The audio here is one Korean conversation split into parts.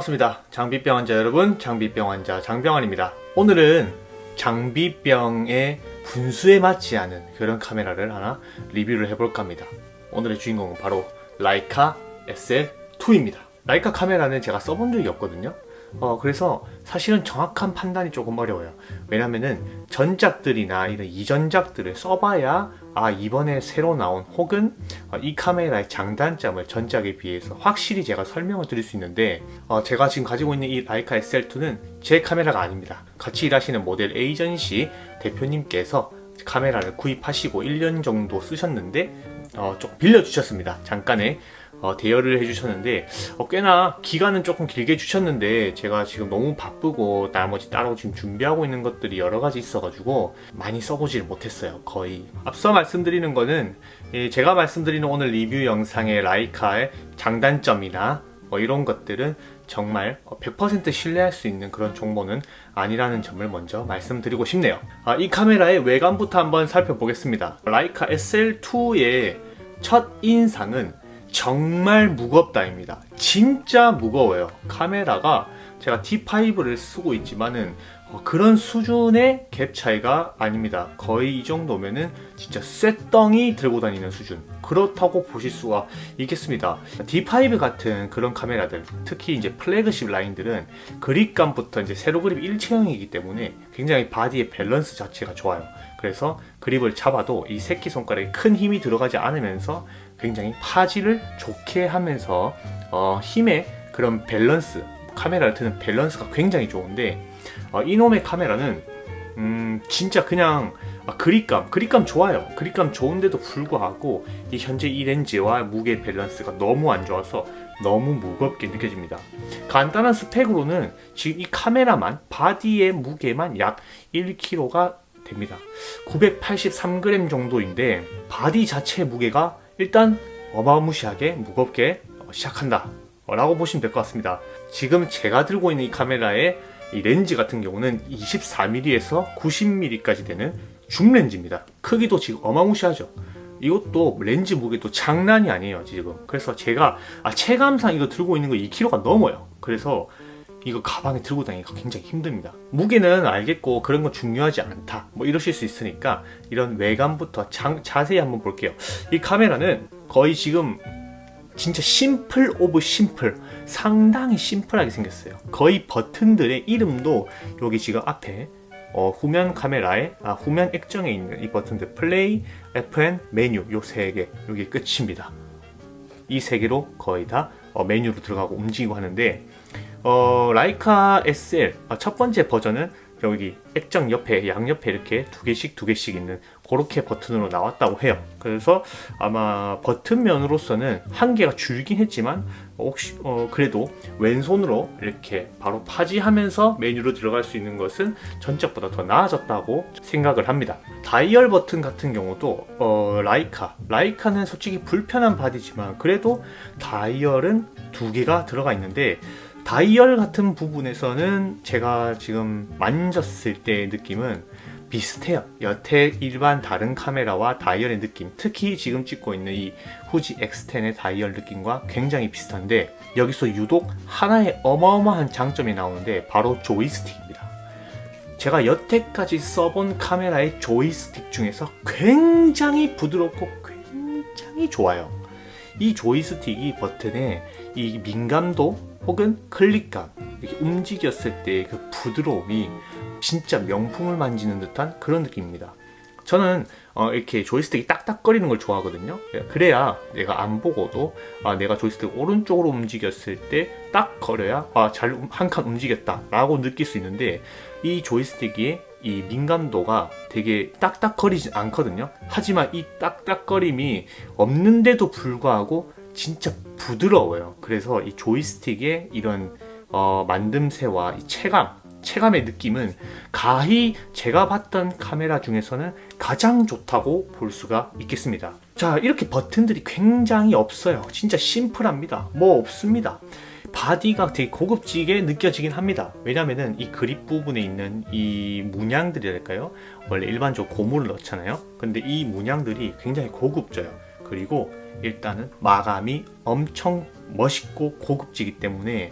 반갑습니다. 장비병 환자 여러분, 장비병 환자 장병환입니다. 오늘은 장비병의 분수에 맞지 않은 그런 카메라를 하나 리뷰를 해볼까 합니다. 오늘의 주인공은 바로 라이카 SL2입니다. 라이카 카메라는 제가 써본 적이 없거든요. 그래서 사실은 정확한 판단이 조금 어려워요. 왜냐면은 전작들이나 이런 이전작들을 써봐야 이번에 새로 나온 혹은 이 카메라의 장단점을 전작에 비해서 확실히 제가 설명을 드릴 수 있는데, 제가 지금 가지고 있는 이 라이카 SL2는 제 카메라가 아닙니다. 같이 일하시는 모델 에이전시 대표님께서 카메라를 구입하시고 1년 정도 쓰셨는데 좀 빌려주셨습니다. 잠깐의 대여를 해주셨는데, 꽤나 기간은 조금 길게 주셨는데 제가 지금 너무 바쁘고 나머지 따로 지금 준비하고 있는 것들이 여러 가지 있어가지고 많이 써보지를 못했어요. 거의 앞서 말씀드리는 거는 제가 말씀드리는 오늘 리뷰 영상의 라이카의 장단점이나 이런 것들은 정말 100% 신뢰할 수 있는 그런 정보는 아니라는 점을 먼저 말씀드리고 싶네요. 이 카메라의 외관부터 한번 살펴보겠습니다. 라이카 SL2의 첫 인상은 정말 무겁다입니다. 진짜 무거워요. 카메라가 제가 D5를 쓰고 있지만은 그런 수준의 갭 차이가 아닙니다. 거의 이 정도면은 진짜 쇳덩이 들고 다니는 수준, 그렇다고 보실 수가 있겠습니다. D5 같은 그런 카메라들, 특히 이제 플래그십 라인들은 그립감부터 이제 세로 그립 일체형이기 때문에 굉장히 바디의 밸런스 자체가 좋아요. 그래서 그립을 잡아도 이 새끼손가락에 큰 힘이 들어가지 않으면서 굉장히 파지를 좋게 하면서 힘의 그런 밸런스, 카메라를 드는 밸런스가 굉장히 좋은데, 이놈의 카메라는 진짜 그냥 그립감 좋아요. 그립감 좋은데도 불구하고 현재 이 렌즈와 무게 밸런스가 너무 안 좋아서 너무 무겁게 느껴집니다. 간단한 스펙으로는 지금 이 카메라만 바디의 무게만 약 1kg가 됩니다. 983g 정도인데 바디 자체의 무게가 일단 어마무시하게 무겁게 시작한다 라고 보시면 될 것 같습니다. 지금 제가 들고 있는 이 카메라의 이 렌즈 같은 경우는 24mm에서 90mm까지 되는 줌 렌즈입니다. 크기도 지금 어마무시하죠. 이것도 렌즈 무게도 장난이 아니에요 지금. 그래서 제가 체감상 이거 들고 있는 거 2kg가 넘어요. 그래서 이거 가방에 들고 다니기가 굉장히 힘듭니다. 무게는 알겠고 그런 건 중요하지 않다 이러실 수 있으니까 이런 외관부터 자세히 한번 볼게요. 이 카메라는 거의 지금 진짜 심플 오브 심플, 상당히 심플하게 생겼어요. 거의 버튼들의 이름도 여기 지금 앞에 후면 카메라에 후면 액정에 있는 이 버튼들, 플레이, FN, 메뉴, 요 세 개, 여기 끝입니다. 이 세 개로 거의 다 메뉴로 들어가고 움직이고 하는데, 라이카 SL 첫 번째 버전은 여기 액정 옆에 양옆에 이렇게 두 개씩 있는 그렇게 버튼으로 나왔다고 해요. 그래서 아마 버튼면으로서는 한 개가 줄긴 했지만 혹시 그래도 왼손으로 이렇게 바로 파지하면서 메뉴로 들어갈 수 있는 것은 전작보다 더 나아졌다고 생각을 합니다. 다이얼 버튼 같은 경우도 라이카는 솔직히 불편한 바디지만 그래도 다이얼은 두 개가 들어가 있는데, 다이얼 같은 부분에서는 제가 지금 만졌을 때의 느낌은 비슷해요. 여태 일반 다른 카메라와 다이얼의 느낌, 특히 지금 찍고 있는 이 후지 X10의 다이얼 느낌과 굉장히 비슷한데, 여기서 유독 하나의 어마어마한 장점이 나오는데 바로 조이스틱입니다. 제가 여태까지 써본 카메라의 조이스틱 중에서 굉장히 부드럽고 굉장히 좋아요. 이 조이스틱이 버튼의 이 민감도 혹은 클릭감, 이렇게 움직였을 때 그 부드러움이 진짜 명품을 만지는 듯한 그런 느낌입니다. 저는 이렇게 조이스틱이 딱딱거리는 걸 좋아하거든요. 그래야 내가 안 보고도 내가 조이스틱 오른쪽으로 움직였을 때 딱 거려야 잘 한 칸 움직였다 라고 느낄 수 있는데, 이 조이스틱의 이 민감도가 되게 딱딱거리지 않거든요. 하지만 이 딱딱거림이 없는데도 불구하고 진짜 부드러워요. 그래서 이 조이스틱의 이런 만듦새와 이 체감의 느낌은 가히 제가 봤던 카메라 중에서는 가장 좋다고 볼 수가 있겠습니다. 자, 이렇게 버튼들이 굉장히 없어요. 진짜 심플합니다. 없습니다. 바디가 되게 고급지게 느껴지긴 합니다. 왜냐면은 이 그립 부분에 있는 이 문양들이랄까요? 원래 일반적으로 고무를 넣잖아요. 근데 이 문양들이 굉장히 고급져요. 그리고 일단은 마감이 엄청 멋있고 고급지기 때문에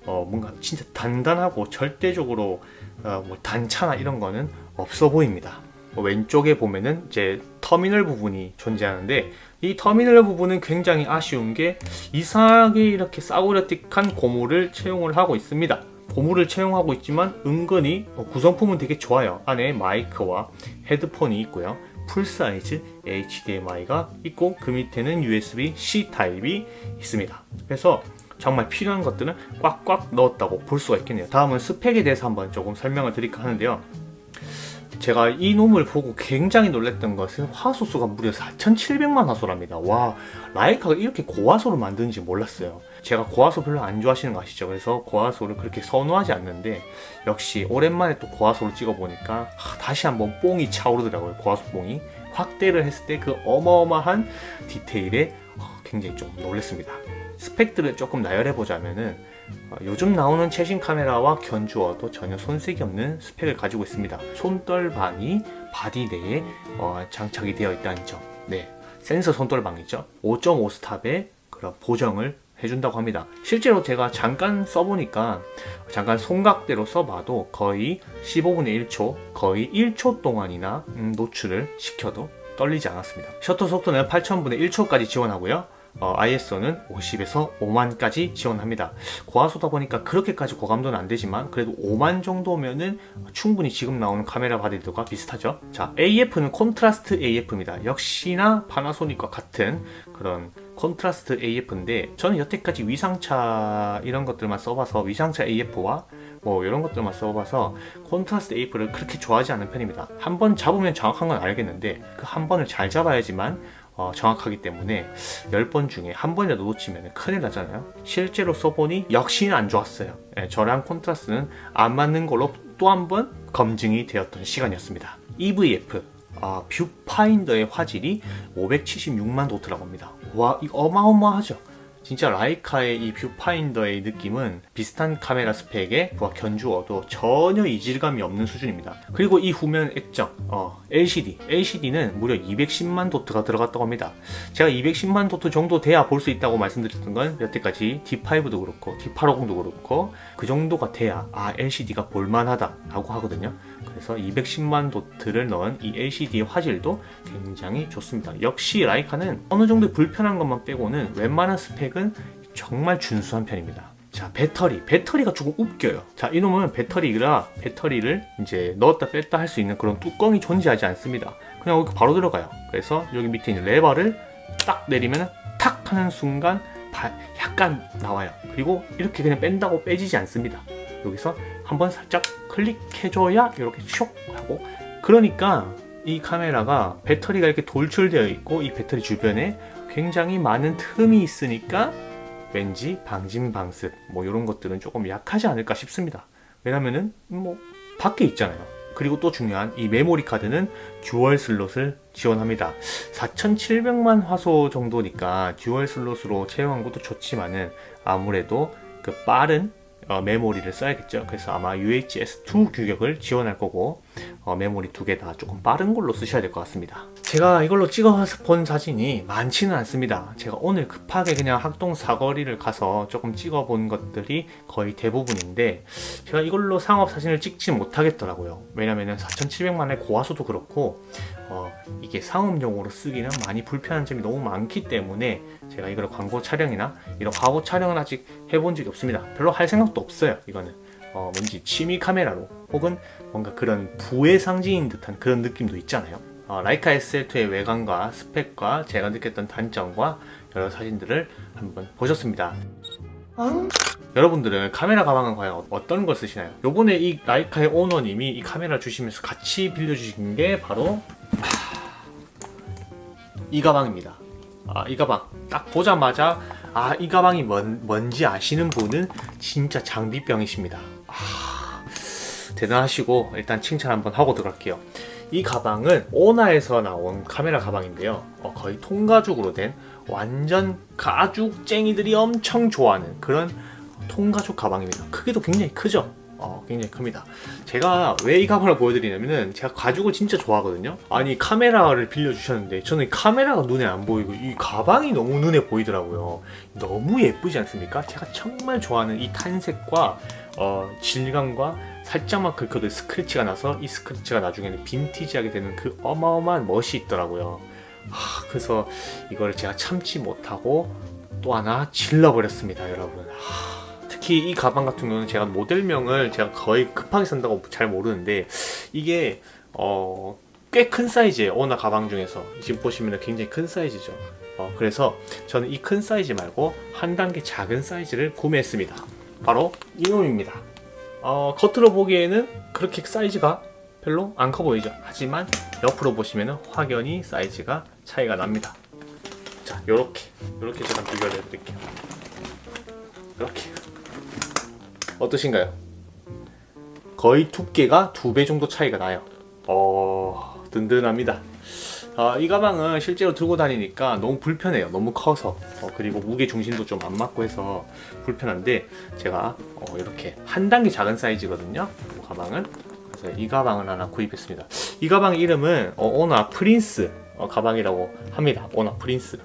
뭔가 진짜 단단하고 절대적으로 뭐 단차나 이런 거는 없어 보입니다. 왼쪽에 보면은 이제 터미널 부분이 존재하는데 이 터미널 부분은 굉장히 아쉬운 게 이상하게 이렇게 싸구려틱한 고무를 채용을 하고 있습니다. 고무를 채용하고 있지만 은근히 구성품은 되게 좋아요. 안에 마이크와 헤드폰이 있고요. 풀사이즈 HDMI가 있고 그 밑에는 USB-C 타입이 있습니다. 그래서 정말 필요한 것들은 꽉꽉 넣었다고 볼 수가 있겠네요. 다음은 스펙에 대해서 한번 조금 설명을 드릴까 하는데요. 제가 이 놈을 보고 굉장히 놀랐던 것은 화소수가 무려 4700만 화소랍니다. 와, 라이카가 이렇게 고화소를 만드는지 몰랐어요. 제가 고화소 별로 안 좋아하시는 거 아시죠? 그래서 고화소를 그렇게 선호하지 않는데 역시 오랜만에 또 고화소를 찍어보니까 다시 한번 뽕이 차오르더라고요. 고화소 뽕이 확대를 했을 때 그 어마어마한 디테일에 굉장히 좀 놀랐습니다. 스펙들을 조금 나열해보자면은 요즘 나오는 최신 카메라와 견주어도 전혀 손색이 없는 스펙을 가지고 있습니다. 손떨방이 바디 내에 장착이 되어 있다는 점. 네, 센서 손떨방이죠. 5.5 스탑의 그런 보정을 해준다고 합니다. 실제로 제가 잠깐 써보니까 잠깐 손각대로 써봐도 거의 15분의 1초, 거의 1초 동안이나 노출을 시켜도 떨리지 않았습니다. 셔터 속도는 8000분의 1초까지 지원하고요. ISO는 50에서 5만까지 지원합니다. 고화소다 보니까 그렇게까지 고감도는 안 되지만 그래도 5만 정도면은 충분히 지금 나오는 카메라 바디들과 비슷하죠. 자, AF는 콘트라스트 AF입니다. 역시나 파나소닉과 같은 그런 콘트라스트 AF인데 저는 여태까지 위상차 이런 것들만 써봐서 위상차 AF와 뭐 이런 것들만 써봐서 콘트라스트 AF를 그렇게 좋아하지 않는 편입니다. 한 번 잡으면 정확한 건 알겠는데 그 한 번을 잘 잡아야지만 정확하기 때문에 10번 중에 한 번이라도 놓치면 큰일 나잖아요. 실제로 써보니 역시는 안 좋았어요. 저랑 콘트라스트는 안 맞는 걸로 또 한 번 검증이 되었던 시간이었습니다. EVF 뷰파인더의 화질이 576만 도트라고 합니다. 와, 이거 어마어마하죠. 진짜 라이카의 이 뷰파인더의 느낌은 비슷한 카메라 스펙의 부하 견주어도 전혀 이질감이 없는 수준입니다. 그리고 이 후면 액정 LCD는 무려 210만 도트가 들어갔다고 합니다. 제가 210만 도트 정도 돼야 볼 수 있다고 말씀드렸던 건 여태까지 D5도 그렇고 D850도 그렇고 그 정도가 돼야 LCD가 볼만하다 라고 하거든요. 그래서 210만 도트를 넣은 이 LCD의 화질도 굉장히 좋습니다. 역시 라이카는 어느 정도 불편한 것만 빼고는 웬만한 스펙은 정말 준수한 편입니다. 자, 배터리가 조금 웃겨요. 자, 이놈은 배터리를 이제 넣었다 뺐다 할 수 있는 그런 뚜껑이 존재하지 않습니다. 그냥 여기 바로 들어가요. 그래서 여기 밑에 있는 레버를 딱 내리면 탁 하는 순간 약간 나와요. 그리고 이렇게 그냥 뺀다고 빼지지 않습니다. 여기서 한번 살짝 클릭해줘야 이렇게 슉 하고, 그러니까 이 카메라가 배터리가 이렇게 돌출되어 있고 이 배터리 주변에 굉장히 많은 틈이 있으니까 왠지 방진방습 뭐 이런 것들은 조금 약하지 않을까 싶습니다. 왜냐면은 뭐 밖에 있잖아요. 그리고 또 중요한 이 메모리 카드는 듀얼 슬롯을 지원합니다. 4700만 화소 정도니까 듀얼 슬롯으로 채용한 것도 좋지만은 아무래도 그 빠른 메모리를 써야겠죠. 그래서 아마 UHS-2 규격을 지원할 거고 메모리 두 개 다 조금 빠른 걸로 쓰셔야 될 것 같습니다. 제가 이걸로 찍어본 사진이 많지는 않습니다. 제가 오늘 급하게 그냥 학동 사거리를 가서 조금 찍어본 것들이 거의 대부분인데 제가 이걸로 상업 사진을 찍지 못하겠더라고요. 왜냐면은 4700만의 고화소도 그렇고 이게 상업용으로 쓰기는 많이 불편한 점이 너무 많기 때문에 제가 이걸 광고 촬영이나 이런 화보 촬영은 아직 해본 적이 없습니다. 별로 할 생각도 없어요. 이거는 왠지 취미 카메라로 혹은 뭔가 그런 부의 상징인 듯한 그런 느낌도 있잖아요. 라이카 SL2의 외관과 스펙과 제가 느꼈던 단점과 여러 사진들을 한번 보셨습니다. 여러분들은 카메라 가방은 과연 어떤 걸 쓰시나요? 요번에 이 라이카의 오너님이 이 카메라 주시면서 같이 빌려주신 게 바로 이 가방입니다. 이 가방 딱 보자마자 이 가방이 뭔지 아시는 분은 진짜 장비병이십니다. 대단하시고 일단 칭찬 한번 하고 들어갈게요. 이 가방은 오나에서 나온 카메라 가방인데요. 거의 통가죽으로 된 완전 가죽쟁이들이 엄청 좋아하는 그런 통가죽 가방입니다. 크기도 굉장히 크죠. 굉장히 큽니다. 제가 왜 이 가방을 보여드리냐면은 제가 가죽을 진짜 좋아하거든요. 아니 카메라를 빌려주셨는데 저는 카메라가 눈에 안 보이고 이 가방이 너무 눈에 보이더라고요. 너무 예쁘지 않습니까? 제가 정말 좋아하는 이 탄색과 질감과 살짝만 긁혀도 스크래치가 나서 이 스크래치가 나중에는 빈티지하게 되는 그 어마어마한 멋이 있더라고요. 그래서 이거를 제가 참지 못하고 또 하나 질러버렸습니다, 여러분. 특히 이 가방 같은 경우는 제가 모델명을 제가 거의 급하게 산다고 잘 모르는데 이게 꽤 큰 사이즈예요. 오나 가방 중에서 지금 보시면 굉장히 큰 사이즈죠. 그래서 저는 이 큰 사이즈 말고 한 단계 작은 사이즈를 구매했습니다. 바로 이놈입니다. 겉으로 보기에는 그렇게 사이즈가 별로 안 커 보이죠. 하지만 옆으로 보시면 확연히 사이즈가 차이가 납니다. 자, 요렇게 제가 비교를 해드릴게요. 이렇게 어떠신가요? 거의 두께가 2배 정도 차이가 나요. 든든합니다. 이 가방은 실제로 들고 다니니까 너무 불편해요. 너무 커서. 그리고 무게 중심도 좀 안 맞고 해서 불편한데 제가 이렇게 한 단계 작은 사이즈거든요. 이 가방은. 그래서 이 가방을 하나 구입했습니다. 이 가방 이름은 오나 프린스 가방이라고 합니다. 오나 프린스.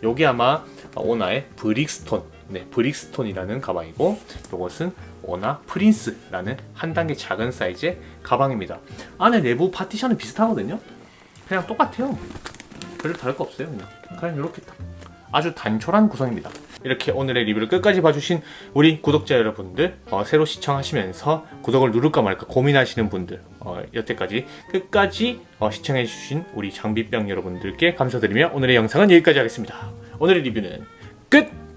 요게 아마 오나의 브릭스톤, 브릭스톤이라는 가방이고, 요것은 오나 프린스라는 한 단계 작은 사이즈의 가방입니다. 안에 내부 파티션은 비슷하거든요. 그냥 똑같아요. 별로 다를 거 없어요. 그냥 이렇게 아주 단촐한 구성입니다. 이렇게 오늘의 리뷰를 끝까지 봐주신 우리 구독자 여러분들, 새로 시청하시면서 구독을 누를까 말까 고민하시는 분들, 여태까지 끝까지 시청해주신 우리 장비병 여러분들께 감사드리며 오늘의 영상은 여기까지 하겠습니다. 오늘의 리뷰는 끝!